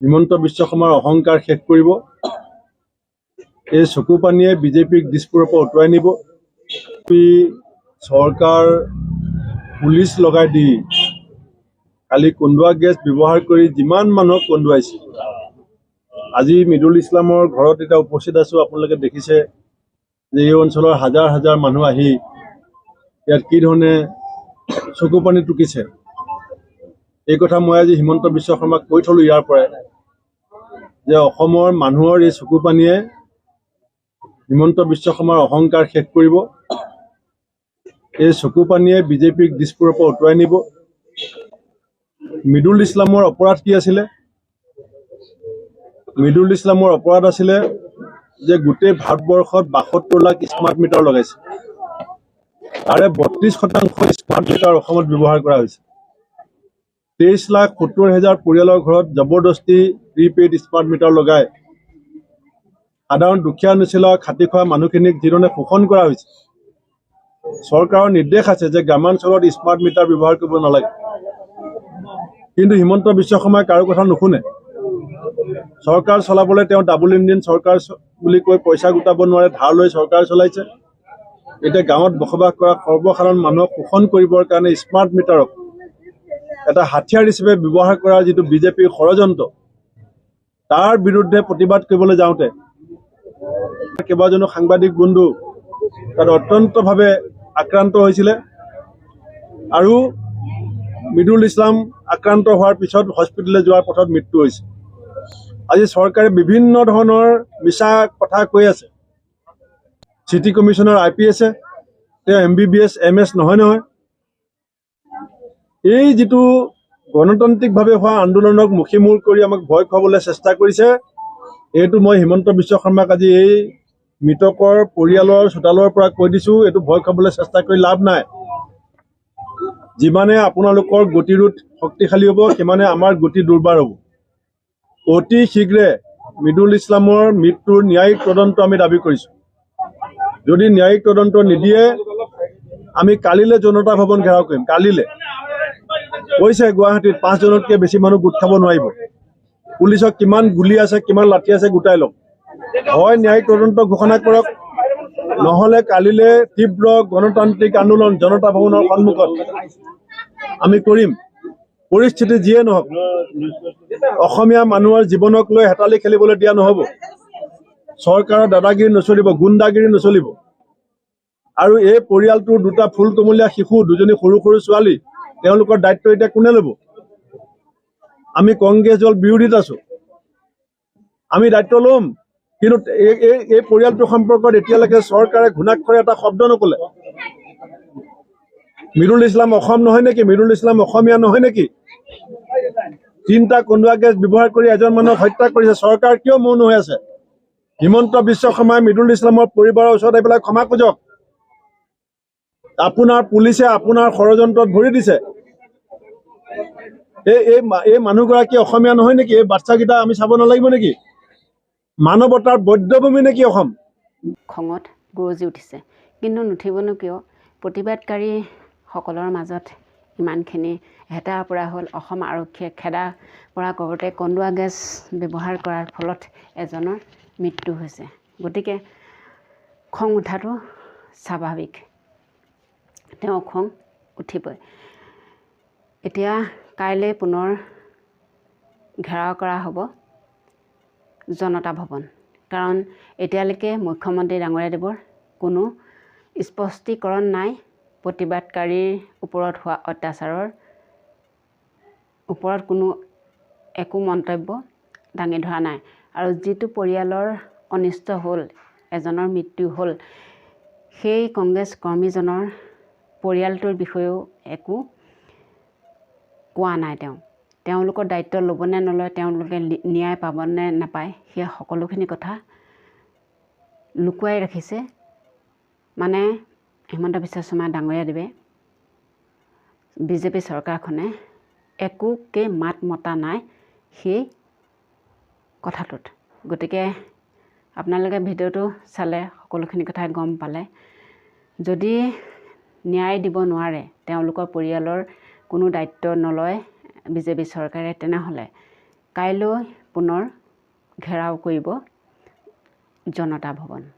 হিমন্ত বিশ্ব শৰ্মাৰ অহংকাৰ শেষ কৰিব। এই চকু পানীয়ে বিজেপিক দিছপুৰৰ পৰা উটুৱাই নিব। চৰকাৰ পুলিচ লগাই দি কালি কন্দুৱা গেছ ব্যৱহাৰ কৰি যিমান মানুহক কন্দুৱাইছে। আজি মিদুল ইছলামৰ ঘৰত এতিয়া উপস্থিত আছো। আপোনালোকে দেখিছে যে এই অঞ্চলৰ হাজাৰ হাজাৰ মানুহ আহি ইয়াত কি ধৰণে চকু পানী টুকিছে। এই কথা মই আজি হিমন্ত বিশ্ব শৰ্মাক কৈ থলো ইয়াৰ পৰাই যে অসমৰ মানুহৰ এই চকু পানীয়ে হিমন্ত বিশ্ব শৰ্মাৰ অহংকাৰ শেষ কৰিব। এই চকু পানীয়ে বিজেপিক দিছপুৰৰ পৰা উটুৱাই নিব। মিদুল ইছলামৰ অপৰাধ কি আছিলে? মিদুল ইছলামৰ অপৰাধ আছিলে যে গোটেই ভাৰতবৰ্ষত 72 লাখ স্মাৰ্ট মিটাৰ লগাইছে। তাৰে 32% স্মাৰ্ট মিটাৰ অসমত ব্যৱহাৰ কৰা হৈছে। 23,70,000 পৰিয়ালৰ ঘৰত জবৰদস্তি প্ৰিপেইড স্মাৰ্ট মিটাৰ লগাই সাধাৰণ দুখীয়া নিচিলা খাটি খোৱা মানুহখিনিক যিধৰণে শোষণ কৰা হৈছে। চৰকাৰৰ নিৰ্দেশ আছে যে গ্ৰামাঞ্চলত স্মাৰ্ট মিটাৰ ব্যৱহাৰ কৰিব নালাগে, কিন্তু হিমন্ত বিশ্ব শৰ্মাই কাৰো কথা নুশুনে। চৰকাৰ চলাবলৈ তেওঁ ডাবল ইঞ্জিন চৰকাৰ বুলি কৈ পইচা গোটাব নোৱাৰে, ধাৰ লৈ চৰকাৰ চলাইছে। এতিয়া গাঁৱত বসবাস কৰা সৰ্বসাধাৰণ মানুহক শোষণ কৰিবৰ কাৰণে স্মাৰ্ট মিটাৰক এটা হাথিয়াৰ হিচাপে ব্যৱহাৰ কৰা যিটো বিজেপিৰ ষড়যন্ত্ৰ, তাৰ বিৰুদ্ধে প্ৰতিবাদ কৰিবলৈ যাওঁতে কেইবাজনো সাংবাদিক বন্ধু তাত অত্যন্তভাৱে আক্ৰান্ত হৈছিলে আৰু মিদুল ইছলাম আক্ৰান্ত হোৱাৰ পিছত হস্পিটেললৈ যোৱাৰ পথত মৃত্যু হৈছে। আজি চৰকাৰে বিভিন্ন ধৰণৰ মিছা কথা কৈ আছে। চিটি কমিশনৰ IPS তেওঁ MBBS MS নহয়। এই যিটো গণতান্ত্ৰিকভাৱে হোৱা আন্দোলনক মুখিমূৰ কৰি আমাক ভয় খুৱাবলৈ চেষ্টা কৰিছে, এইটো মই হিমন্ত বিশ্ব শৰ্মাক আজি এই মৃতকৰ পৰিয়ালৰ চোতালৰ পৰা কৈ দিছো, এইটো ভয় খুৱাবলৈ চেষ্টা কৰি লাভ নাই। যিমানে আপোনালোকৰ গতিৰোধ শক্তিশালী হ'ব, সিমানে আমাৰ গতি দুৰ্বাৰ হ'ব। অতি শীঘ্ৰে মিদুল ইছলামৰ মৃত্যুৰ ন্যায়িক তদন্ত আমি দাবী কৰিছোঁ। যদি ন্যায়িক তদন্ত নিদিয়ে আমি কালিলৈ জনতা ভৱন ঘেৰাও কৰিম। কালিলৈ কৈছে গুৱাহাটীত 5 জনতকৈ বেছি মানুহ গোট খাব নোৱাৰিব। পুলিচক কিমান গুলি আছে, কিমান লাঠি আছে গোটাই লওক। হয় ন্যায়িক তদন্ত ঘোষণা কৰক, নহ'লে কালিলৈ তীব্ৰ গণতান্ত্ৰিক আন্দোলন জনতা ভৱনৰ সন্মুখত আমি কৰিম। পৰিস্থিতি যিয়ে নহওক, অসমীয়া মানুহৰ জীৱনক লৈ হেতালি খেলিবলৈ দিয়া নহ'ব। চৰকাৰৰ দাদাগিৰি নচলিব, গুণ্ডাগিৰি নচলিব। আৰু এই পৰিয়ালটোৰ দুটা ফুলকমলীয়া শিশু, দুজনী সৰু সৰু ছোৱালী, তেওঁলোকৰ দায়িত্ব এতিয়া কোনে ল'ব? আমি কংগ্ৰেছ দল বিৰোধীত আছো, আমি দায়িত্ব ল'ম, কিন্তু এই পৰিয়ালটোৰ সম্পৰ্কত এতিয়ালৈকে চৰকাৰে ঘুণাক্ষৰে এটা শব্দ নকলে। মিদুল ইছলাম অসম নহয় নেকি? মিদুল ইছলাম অসমীয়া নহয় নেকি? 3টা কন্দুৱা গেছ ব্যৱহাৰ কৰি এজন মানুহক হত্যা কৰিছে। চৰকাৰ কিয় মৌন হৈ আছে? হিমন্ত বিশ্ব শৰ্মাই মিদুল ইছলামৰ পৰিবাৰৰ ওচৰত আহি পেলাই ক্ষমা খুজক। আপোনাৰ পুলিচে আপোনাৰ ষড়যন্ত্ৰত ভৰি দিছে। এই মানুহগৰাকী অসমীয়া নহয় নেকি? এই বাচ্চাকেইটা আমি চাব নালাগিব নেকি? মানৱতাৰ বৈদ্যভূমি নেকি অসম? খঙত গৰজি উঠিছে, কিন্তু নুঠিবনো কিয়? প্ৰতিবাদকাৰীসকলৰ মাজত ইমানখিনি হেতা পৰা হ'ল। অসম আৰক্ষীয়ে খেদা পৰা কৰোঁতে কন্দুৱা গেছ ব্যৱহাৰ কৰাৰ ফলত এজনৰ মৃত্যু হৈছে। গতিকে খং উঠাটো স্বাভাৱিক, তেওঁ খং উঠিবই। এতিয়া কাইলৈ পুনৰ ঘেৰাও কৰা হ'ব জনতা ভৱন, কাৰণ এতিয়ালৈকে মুখ্যমন্ত্ৰী ডাঙৰীয়াদেৱৰ কোনো স্পষ্টীকৰণ নাই। প্ৰতিবাদকাৰীৰ ওপৰত হোৱা অত্যাচাৰৰ ওপৰত কোনো একো মন্তব্য দাঙি ধৰা নাই। আৰু যিটো পৰিয়ালৰ অনিষ্ট হ'ল, এজনৰ মৃত্যু হ'ল, সেই কংগ্ৰেছ কৰ্মীজনৰ পৰিয়ালটোৰ বিষয়েও একো কোৱা নাই। তেওঁলোকৰ দায়িত্ব ল'বনে নলয়, তেওঁলোকে ন্যায় পাবনে নাপায়, সেই সকলোখিনি কথা লুকুৱাই ৰাখিছে। মানে হিমন্ত বিশ্ব শৰ্মা ডাঙৰীয়াদেৱে, বিজেপি চৰকাৰখনে একোকে মাত মতা নাই সেই কথাটোত। গতিকে আপোনালোকে ভিডিঅ'টো চালে সকলোখিনি কথাই গম পালে। যদি ন্যায় দিব নোৱাৰে, তেওঁলোকৰ পৰিয়ালৰ কোনো দায়িত্ব নলয় বিজেপি চৰকাৰে, তেনেহ'লে কাইলৈ পুনৰ ঘেৰাও কৰিব জনতা ভৱন।